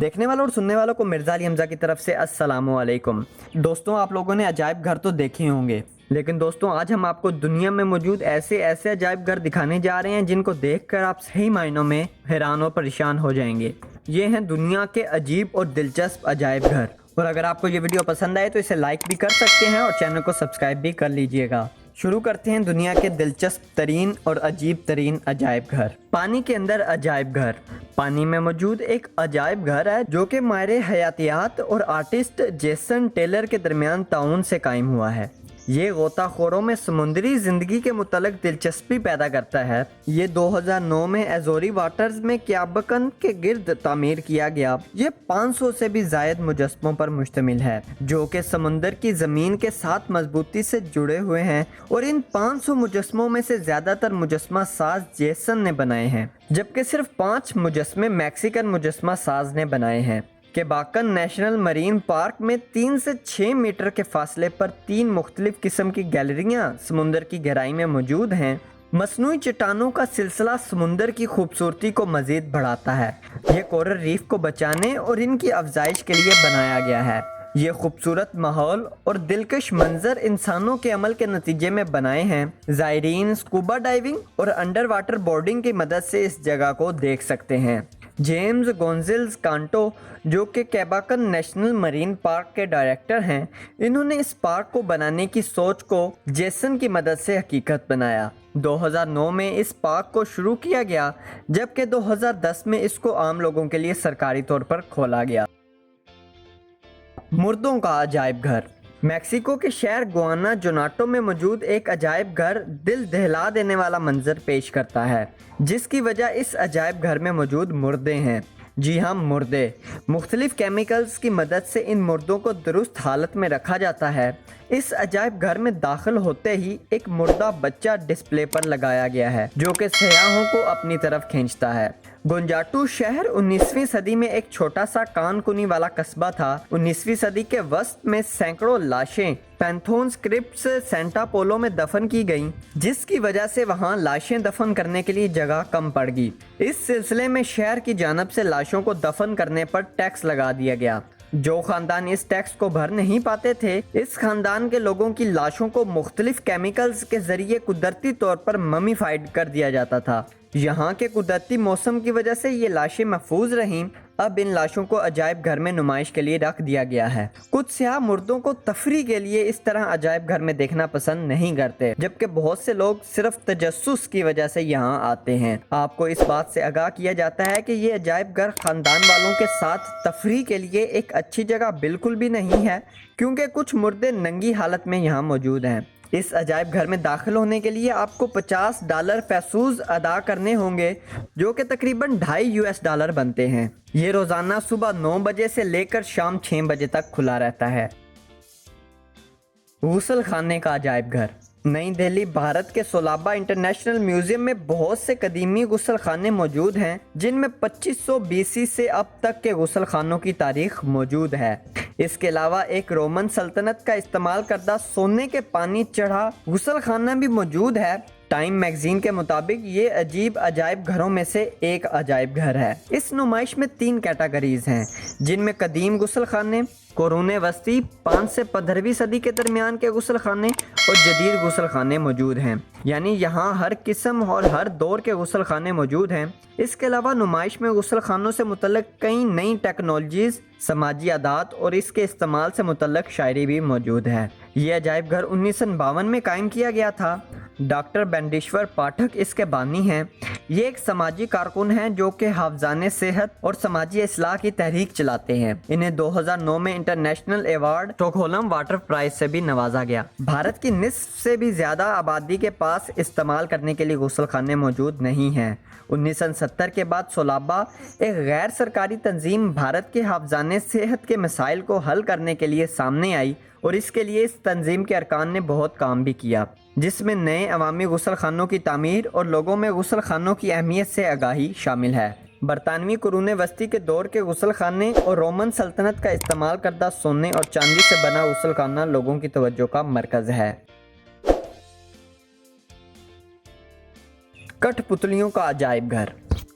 دیکھنے والوں اور سننے والوں کو مرزا علی حمزہ کی طرف سے السلام علیکم۔ دوستوں، آپ لوگوں نے عجائب گھر تو دیکھے ہوں گے، لیکن دوستوں آج ہم آپ کو دنیا میں موجود ایسے عجائب گھر دکھانے جا رہے ہیں جن کو دیکھ کر آپ صحیح معنوں میں حیران اور پریشان ہو جائیں گے۔ یہ ہیں دنیا کے عجیب اور دلچسپ عجائب گھر، اور اگر آپ کو یہ ویڈیو پسند آئے تو اسے لائک بھی کر سکتے ہیں اور چینل کو سبسکرائب بھی کر لیجئے گا۔ شروع کرتے ہیں دنیا کے دلچسپ ترین اور عجیب ترین عجائب گھر۔ پانی کے اندر عجائب گھر۔ پانی میں موجود ایک عجائب گھر ہے جو کہ ماہر حیاتیات اور آرٹسٹ جیسن ٹیلر کے درمیان تعاون سے قائم ہوا ہے۔ یہ غوطہ خوروں میں سمندری زندگی کے متعلق دلچسپی پیدا کرتا ہے۔ یہ 2009 میں ایزوری واٹرز میں کیابکن کے گرد تعمیر کیا گیا۔ یہ 500 سے بھی زائد مجسموں پر مشتمل ہے جو کہ سمندر کی زمین کے ساتھ مضبوطی سے جڑے ہوئے ہیں، اور ان 500 مجسموں میں سے زیادہ تر مجسمہ ساز جیسن نے بنائے ہیں، جبکہ صرف 5 مجسمے میکسیکن مجسمہ ساز نے بنائے ہیں۔ کیباکن نیشنل مرین پارک میں 3 سے 6 میٹر کے فاصلے پر 3 مختلف قسم کی گیلریاں سمندر کی گہرائی میں موجود ہیں۔ مصنوعی چٹانوں کا سلسلہ سمندر کی خوبصورتی کو مزید بڑھاتا ہے۔ یہ کورل ریف کو بچانے اور ان کی افزائش کے لیے بنایا گیا ہے۔ یہ خوبصورت ماحول اور دلکش منظر انسانوں کے عمل کے نتیجے میں بنائے ہیں۔ زائرین سکوبا ڈائیونگ اور انڈر واٹر بورڈنگ کی مدد سے اس جگہ کو دیکھ سکتے ہیں۔ جیمز گونزلز کانٹو، جو کہ کیباکن نیشنل مرین پارک کے ڈائریکٹر ہیں، انہوں نے اس پارک کو بنانے کی سوچ کو جیسن کی مدد سے حقیقت بنایا۔ 2009 میں اس پارک کو شروع کیا گیا، جبکہ 2010 میں اس کو عام لوگوں کے لیے سرکاری طور پر کھولا گیا۔ مردوں کا عجائب گھر۔ میکسیکو کے شہر گوانا جوناٹو میں موجود ایک عجائب گھر دل دہلا دینے والا منظر پیش کرتا ہے، جس کی وجہ اس عجائب گھر میں موجود مردے ہیں۔ جی ہاں، مردے۔ مختلف کیمیکلز کی مدد سے ان مردوں کو درست حالت میں رکھا جاتا ہے۔ اس عجائب گھر میں داخل ہوتے ہی ایک مردہ بچہ ڈسپلے پر لگایا گیا ہے جو کہ سیاحوں کو اپنی طرف کھینچتا ہے۔ گونجاٹو شہر 19ویں صدی میں ایک چھوٹا سا کان کنی والا قصبہ تھا۔ 19ویں صدی کے وسط میں سینکڑوں لاشیں پینتھونز کرپٹس سینٹا پولو میں دفن کی گئیں، جس کی وجہ سے وہاں لاشیں دفن کرنے کے لیے جگہ کم پڑ گئی۔ اس سلسلے میں شہر کی جانب سے لاشوں کو دفن کرنے پر ٹیکس لگا دیا گیا۔ جو خاندان اس ٹیکس کو بھر نہیں پاتے تھے، اس خاندان کے لوگوں کی لاشوں کو مختلف کیمیکلز کے ذریعے قدرتی طور پر ممیفائڈ کر دیا جاتا تھا۔ یہاں کے قدرتی موسم کی وجہ سے یہ لاشیں محفوظ رہیں۔ اب ان لاشوں کو عجائب گھر میں نمائش کے لیے رکھ دیا گیا ہے۔ کچھ سیاح مردوں کو تفریح کے لیے اس طرح عجائب گھر میں دیکھنا پسند نہیں کرتے، جبکہ بہت سے لوگ صرف تجسس کی وجہ سے یہاں آتے ہیں۔ آپ کو اس بات سے آگاہ کیا جاتا ہے کہ یہ عجائب گھر خاندان والوں کے ساتھ تفریح کے لیے ایک اچھی جگہ بالکل بھی نہیں ہے، کیونکہ کچھ مردے ننگی حالت میں یہاں موجود ہیں۔ اس عجائب گھر میں داخل ہونے کے لیے آپ کو $50 پیسوز ادا کرنے ہوں گے، جو کہ تقریباً $2.5 بنتے ہیں۔ یہ روزانہ صبح 9 بجے سے لے کر شام 6 بجے تک کھلا رہتا ہے۔ غسل خانے کا عجائب گھر۔ نئی دہلی، بھارت کے سولابا انٹرنیشنل میوزیم میں بہت سے قدیمی غسل خانے موجود ہیں، جن میں 2500 BC سے اب تک کے غسل خانوں کی تاریخ موجود ہے۔ اس کے علاوہ ایک رومن سلطنت کا استعمال کردہ سونے کے پانی چڑھا غسل خانہ بھی موجود ہے۔ ٹائم میگزین کے مطابق یہ عجیب عجائب گھروں میں سے ایک عجائب گھر ہے۔ اس نمائش میں 3 کیٹیگریز ہیں، جن میں قدیم غسل خانے، قرون وسطی 5 سے 15ویں صدی کے درمیان کے غسل خانے اور جدید غسل خانے موجود ہیں، یعنی یہاں ہر قسم اور ہر دور کے غسل خانے موجود ہیں۔ اس کے علاوہ نمائش میں غسل خانوں سے متعلق کئی نئی ٹیکنالوجیز، سماجی عادات اور اس کے استعمال سے متعلق شاعری بھی موجود ہے۔ یہ عجائب گھر 1952 میں قائم کیا گیا تھا۔ ڈاکٹر بینڈیشور پاٹھک اس کے بانی ہیں۔ یہ ایک سماجی کارکن ہیں جو کہ حافظان صحت اور سماجی اصلاح کی تحریک چلاتے ہیں۔ انہیں 2009 میں انٹرنیشنل ایوارڈ اسٹاکہولم واٹر پرائز سے بھی نوازا گیا۔ بھارت کی نصف سے بھی زیادہ آبادی کے پاس استعمال کرنے کے لیے غسل خانے موجود نہیں ہیں۔ 1970 کے بعد سولابا، ایک غیر سرکاری تنظیم، بھارت کے حافظان صحت کے مسائل کو حل کرنے کے لیے سامنے آئی، اور اس کے لیے اس تنظیم کے ارکان نے بہت کام بھی کیا، جس میں نئے عوامی غسل خانوں کی تعمیر اور لوگوں میں غسل خانوں کی اہمیت سے آگاہی شامل ہے۔ برطانوی قرون وسطی کے دور کے غسل خانے اور رومن سلطنت کا استعمال کردہ سونے اور چاندی سے بنا غسل خانہ لوگوں کی توجہ کا مرکز ہے۔ کٹھ پتلیوں کا عجائب گھر۔